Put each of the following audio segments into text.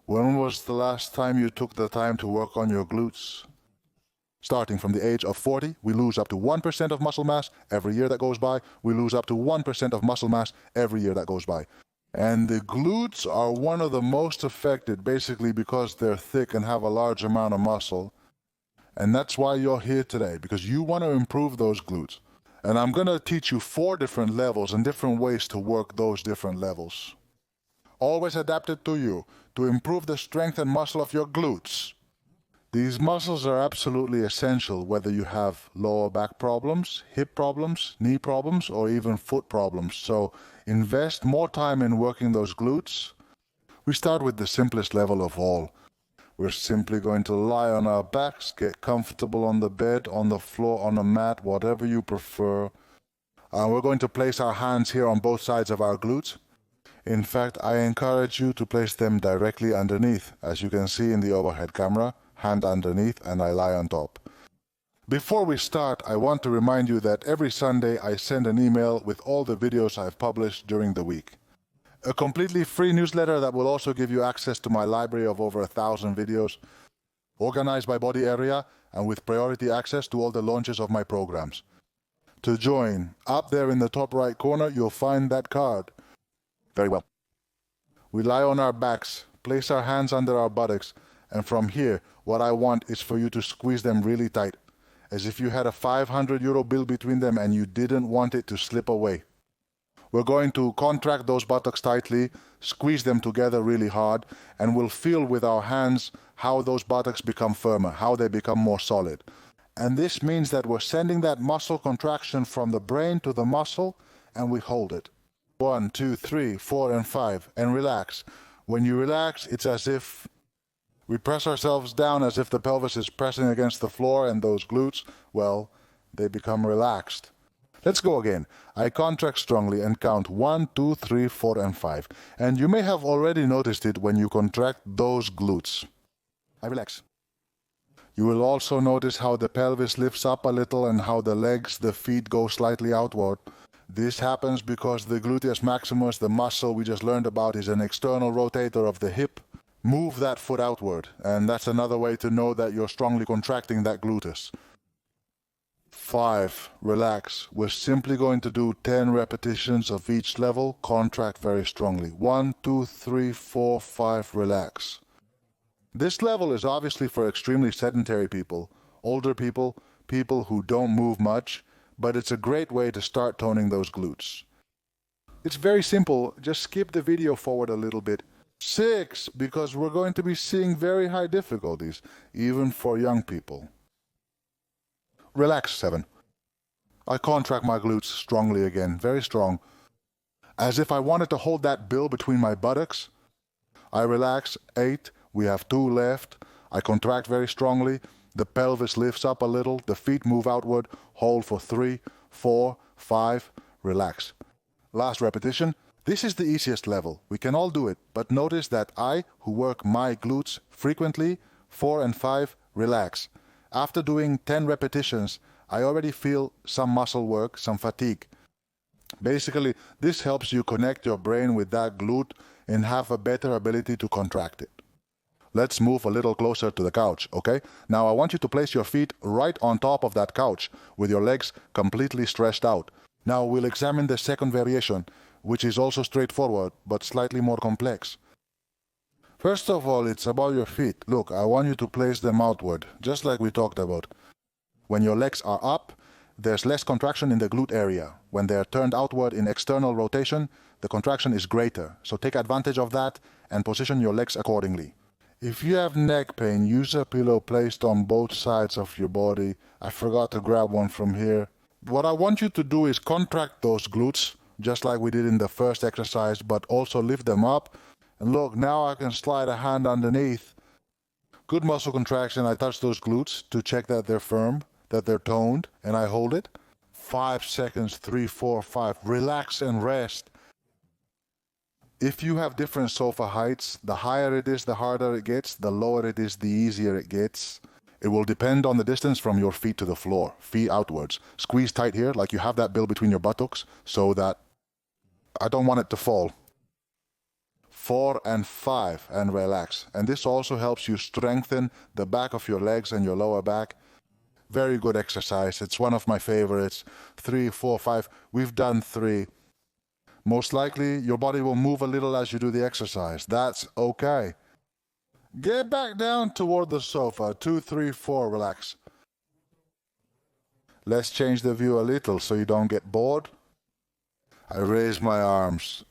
When was the last time you took the time to work on your glutes? Starting from the age of 40, we lose up to 1% of muscle mass. Every year that goes by, we lose up to 1% of muscle mass every year that goes by. And the glutes are one of the most affected, basically because they're thick and have a large amount of muscle. And that's why you're here today, because you want to improve those glutes. And I'm going to teach you 4 different levels and different ways to work those different levels. Always adapted to you, to improve the strength and muscle of your glutes. These muscles are absolutely essential whether you have lower back problems, hip problems, knee problems, or even foot problems. So invest more time in working those glutes. We start with the simplest level of all. We're simply going to lie on our backs, get comfortable on the bed, on the floor, on a mat, whatever you prefer. We're going to place our hands here on both sides of our glutes. In fact, I encourage you to place them directly underneath. As you can see in the overhead camera, hand underneath and I lie on top. Before we start, I want to remind you that every Sunday I send an email with all the videos I've published during the week. A completely free newsletter that will also give you access to my library of over 1,000 videos, organized by body area and with priority access to all the launches of my programs. To join, up there in the top right corner, you'll find that card. Very well. We lie on our backs, place our hands under our buttocks, and from here, what I want is for you to squeeze them really tight, as if you had a 500 € bill between them and you didn't want it to slip away. We're going to contract those buttocks tightly, squeeze them together really hard, and we'll feel with our hands how those buttocks become firmer, how they become more solid. And this means that we're sending that muscle contraction from the brain to the muscle, and we hold it. 1, 2, 3, 4, and 5, and relax. When you relax, it's as if we press ourselves down as if the pelvis is pressing against the floor, and those glutes, well, they become relaxed. Let's go again. I contract strongly and count 1, 2, 3, 4, and 5. And you may have already noticed it when you contract those glutes. I relax. You will also notice how the pelvis lifts up a little and how the legs, the feet go slightly outward. This happens because the gluteus maximus, the muscle we just learned about, is an external rotator of the hip. Move that foot outward, and that's another way to know that you're strongly contracting that gluteus. 5. Relax. We're simply going to do 10 repetitions of each level. Contract very strongly. 1, 2, 3, 4, 5. Relax. This level is obviously for extremely sedentary people, older people, people who don't move much, but it's a great way to start toning those glutes. It's very simple. Just skip the video forward a little bit. 6, because we're going to be seeing very high difficulties, even for young people. Relax. 7. I contract my glutes strongly again, very strong, as if I wanted to hold that bill between my buttocks. I relax. 8. We have 2 left. I contract very strongly. The pelvis lifts up a little. The feet move outward. Hold for 3, 4, 5. Relax. Last repetition. This is the easiest level. We can all do it, but notice that I, who work my glutes frequently, 4 and 5, relax. After doing 10 repetitions, I already feel some muscle work, some fatigue. Basically, this helps you connect your brain with that glute and have a better ability to contract it. Let's move a little closer to the couch, okay? Now I want you to place your feet right on top of that couch with your legs completely stretched out. Now we'll examine the second variation, which is also straightforward, but slightly more complex. First of all, it's about your feet. Look, I want you to place them outward, just like we talked about. When your legs are up, there's less contraction in the glute area. When they're turned outward in external rotation, the contraction is greater. So take advantage of that and position your legs accordingly. If you have neck pain, use a pillow placed on both sides of your body. I forgot to grab one from here. What I want you to do is contract those glutes, just like we did in the first exercise, but also lift them up. And look, now I can slide a hand underneath. Good muscle contraction. I touch those glutes to check that they're firm, that they're toned, and I hold it. 5 seconds, 3, 4, 5. Relax and rest. If you have different sofa heights, the higher it is, the harder it gets. The lower it is, the easier it gets. It will depend on the distance from your feet to the floor, feet outwards. Squeeze tight here, like you have that bill between your buttocks, so that I don't want it to fall. 4 and 5, and relax. And this also helps you strengthen the back of your legs and your lower back. Very good exercise. It's one of my favorites. 3, 4, 5. We've done 3. Most likely your body will move a little as you do the exercise. That's okay. Get back down toward the sofa. 2, 3, 4. Relax. Let's change the view a little so you don't get bored. I raise my arms.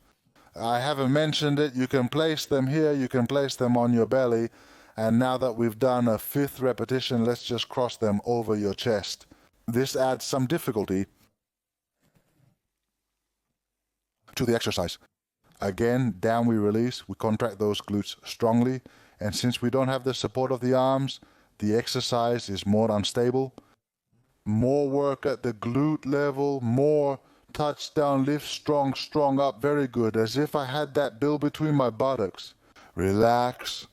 I haven't mentioned it. You can place them here. You can place them on your belly. And now that we've done a 5th repetition, let's just cross them over your chest. This adds some difficulty to the exercise. Again, down we release. We contract those glutes strongly. And since we don't have the support of the arms, the exercise is more unstable. More work at the glute level, more touchdown, lift strong, strong up, very good, as if I had that bill between my buttocks. Relax.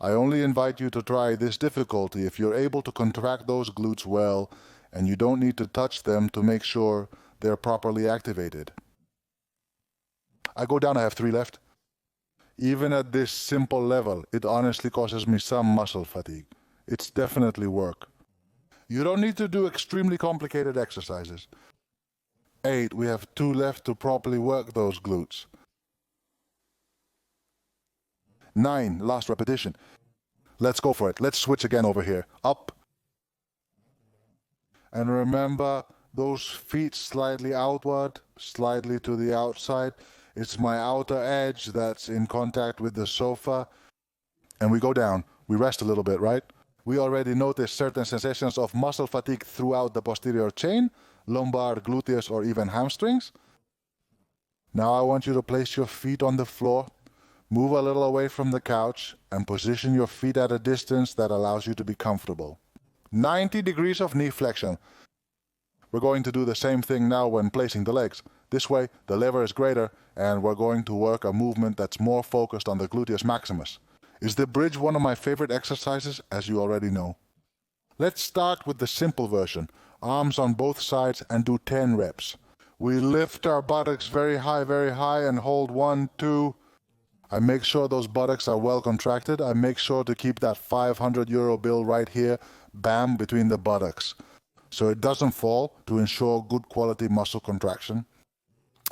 I only invite you to try this difficulty if you're able to contract those glutes well, and you don't need to touch them to make sure they're properly activated. I go down, I have 3 left. Even at this simple level, it honestly causes me some muscle fatigue. It's definitely work. You don't need to do extremely complicated exercises. 8, we have 2 left to properly work those glutes. 9, last repetition. Let's go for it. Let's switch again over here. Up. And remember, those feet slightly outward, slightly to the outside. It's my outer edge that's in contact with the sofa. And we go down. We rest a little bit, right? We already noticed certain sensations of muscle fatigue throughout the posterior chain, lumbar, gluteus, or even hamstrings. Now I want you to place your feet on the floor, move a little away from the couch, and position your feet at a distance that allows you to be comfortable. 90 degrees of knee flexion. We're going to do the same thing now when placing the legs. This way, the lever is greater, and we're going to work a movement that's more focused on the gluteus maximus. Is the bridge one of my favorite exercises, as you already know? Let's start with the simple version. Arms on both sides and do 10 reps. We lift our buttocks very high, and hold 1, 2. I make sure those buttocks are well contracted. I make sure to keep that €500 bill right here, bam, between the buttocks, so it doesn't fall, to ensure good quality muscle contraction.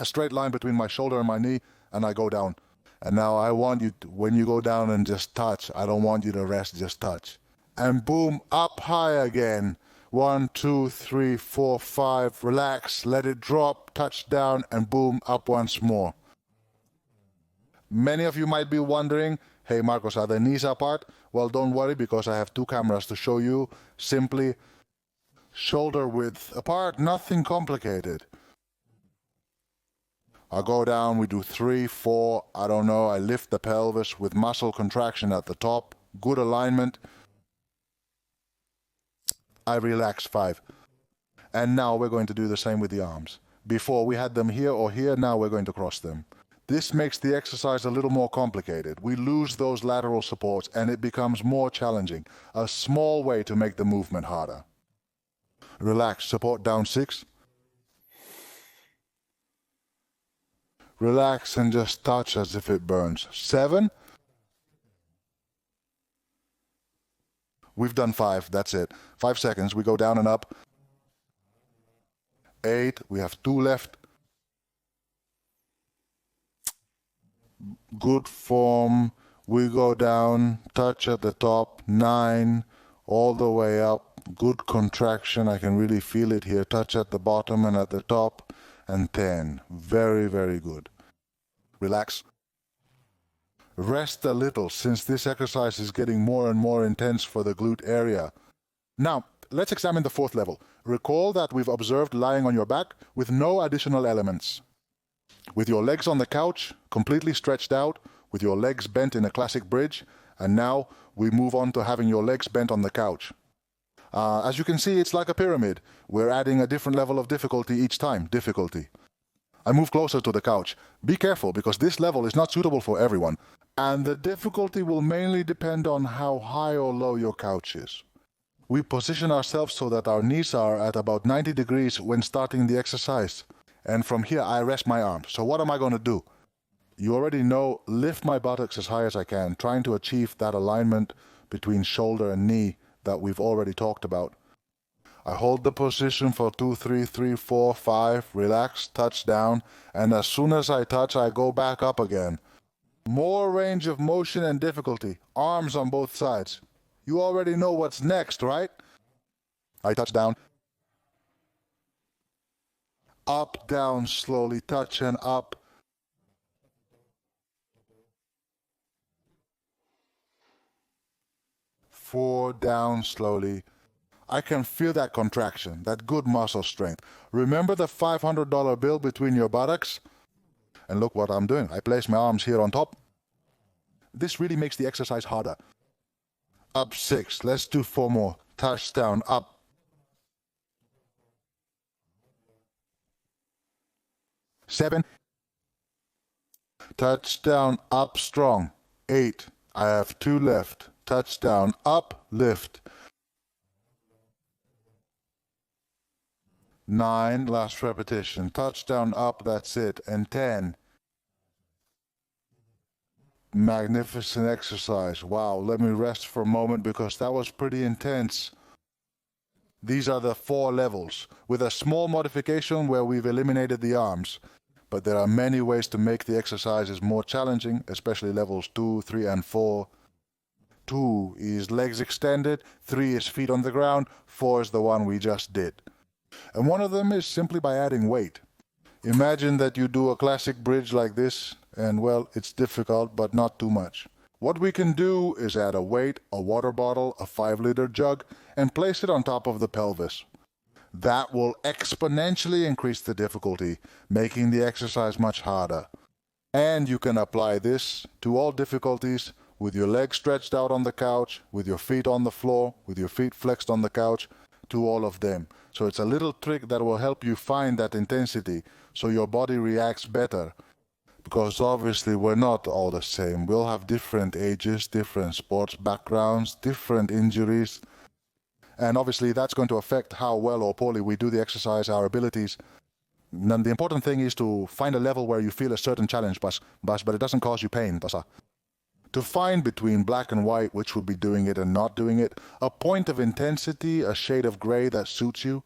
A straight line between my shoulder and my knee, and I go down. And now I want you to, when you go down, and just touch. I don't want you to rest, just touch. And boom, up high again. 1, 2, 3, 4, 5. Relax, let it drop, touch down, and boom, up once more. Many of you might be wondering, hey Marcos, are the knees apart? Well, don't worry, because I have 2 cameras to show you. Simply shoulder width apart, nothing complicated. I go down, we do 3, 4, I don't know, I lift the pelvis with muscle contraction at the top, good alignment. I relax 5. And now we're going to do the same with the arms. Before we had them here or here, now we're going to cross them. This makes the exercise a little more complicated. We lose those lateral supports and it becomes more challenging. A small way to make the movement harder. Relax, support down 6. Relax and just touch as if it burns. 7. We've done 5, that's it. 5 seconds, we go down and up. 8, we have 2 left. Good form, we go down, touch at the top. 9, all the way up. Good contraction, I can really feel it here. Touch at the bottom and at the top. And 10, very, very good. Relax. Rest a little, since this exercise is getting more and more intense for the glute area. Now, let's examine the 4th level. Recall that we've observed lying on your back with no additional elements. With your legs on the couch, completely stretched out, with your legs bent in a classic bridge, and now we move on to having your legs bent on the couch. As you can see, it's like a pyramid. We're adding a different level of difficulty each time. Difficulty. I move closer to the couch. Be careful, because this level is not suitable for everyone. And the difficulty will mainly depend on how high or low your couch is. We position ourselves so that our knees are at about 90 degrees when starting the exercise. And from here I rest my arms. So what am I going to do? You already know, lift my buttocks as high as I can, trying to achieve that alignment between shoulder and knee that we've already talked about. I hold the position for 2, 3, 3, 4, 5, relax, touch down, and as soon as I touch, I go back up again. More range of motion and difficulty, arms on both sides. You already know what's next, right? I touch down. Up, down, slowly, touch and up. Four, down, slowly. I can feel that contraction, that good muscle strength. Remember the $500 bill between your buttocks? And look what I'm doing. I place my arms here on top. This really makes the exercise harder. Up 6. Let's do 4 more. Touch down, up. 7. Touch down, up strong. 8. I have 2 left. Touch down, up, lift. 9, last repetition. Touch down, up, that's it. And 10. Magnificent exercise. Wow, let me rest for a moment because that was pretty intense. These are the 4 levels, with a small modification where we've eliminated the arms. But there are many ways to make the exercises more challenging, especially levels 2, 3, and 4. 2 is legs extended, 3 is feet on the ground, 4 is the one we just did. And one of them is simply by adding weight. Imagine that you do a classic bridge like this, and well, it's difficult, but not too much. What we can do is add a weight, a water bottle, a 5-liter jug, and place it on top of the pelvis. That will exponentially increase the difficulty, making the exercise much harder. And you can apply this to all difficulties with your legs stretched out on the couch, with your feet on the floor, with your feet flexed on the couch, to all of them. So it's a little trick that will help you find that intensity so your body reacts better. Because obviously we're not all the same. We'll have different ages, different sports backgrounds, different injuries. And obviously that's going to affect how well or poorly we do the exercise, our abilities. And the important thing is to find a level where you feel a certain challenge, but it doesn't cause you pain. To find between black and white, which would be doing it and not doing it, a point of intensity, a shade of gray that suits you.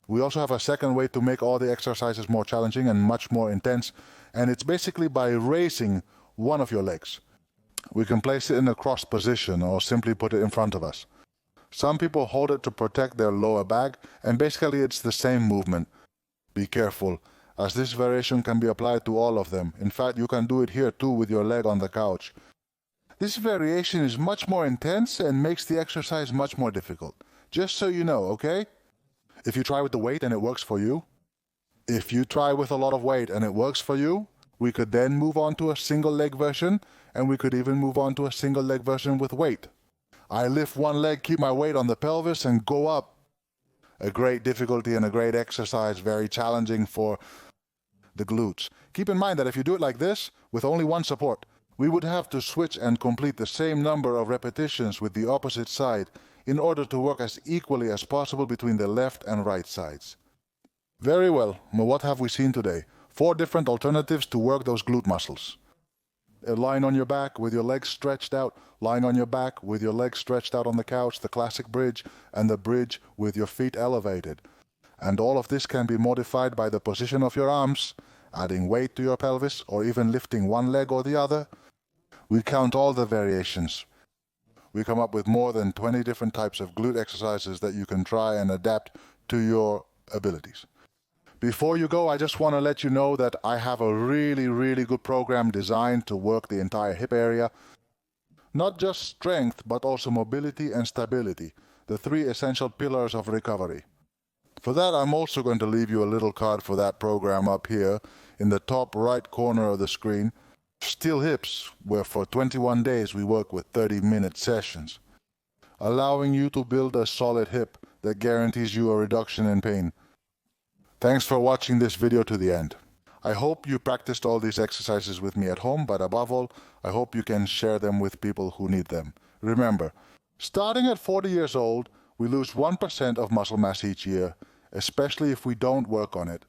We also have a second way to make all the exercises more challenging and much more intense, and it's basically by raising one of your legs. We can place it in a cross position or simply put it in front of us. Some people hold it to protect their lower back, and basically it's the same movement. Be careful, as this variation can be applied to all of them. In fact, you can do it here too with your leg on the couch. This variation is much more intense and makes the exercise much more difficult. Just so you know, okay? If you try with the weight and it works for you, if you try with a lot of weight and it works for you, we could then move on to a single leg version, and we could even move on to a single leg version with weight. I lift one leg, keep my weight on the pelvis, and go up. A great difficulty and a great exercise, very challenging for the glutes. Keep in mind that if you do it like this, with only one support, we would have to switch and complete the same number of repetitions with the opposite side in order to work as equally as possible between the left and right sides. Very well, what have we seen today? 4 different alternatives to work those glute muscles. Lying on your back with your legs stretched out, lying on your back with your legs stretched out on the couch, the classic bridge, and the bridge with your feet elevated. And all of this can be modified by the position of your arms, adding weight to your pelvis, or even lifting one leg or the other. We count all the variations. We come up with more than 20 different types of glute exercises that you can try and adapt to your abilities. Before you go, I just want to let you know that I have a really good program designed to work the entire hip area. Not just strength, but also mobility and stability, the 3 essential pillars of recovery. For that, I'm also going to leave you a little card for that program up here in the top right corner of the screen. Steel Hips, where for 21 days we work with 30-minute sessions, allowing you to build a solid hip that guarantees you a reduction in pain. Thanks for watching this video to the end. I hope you practiced all these exercises with me at home, but above all, I hope you can share them with people who need them. Remember, starting at 40 years old, we lose 1% of muscle mass each year, especially if we don't work on it.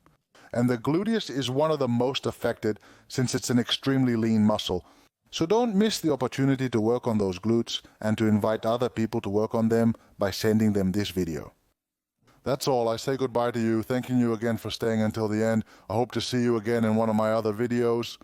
and the gluteus is one of the most affected since it's an extremely lean muscle. So don't miss the opportunity to work on those glutes and to invite other people to work on them by sending them this video. That's all. I say goodbye to you, thanking you again for staying until the end. I hope to see you again in one of my other videos.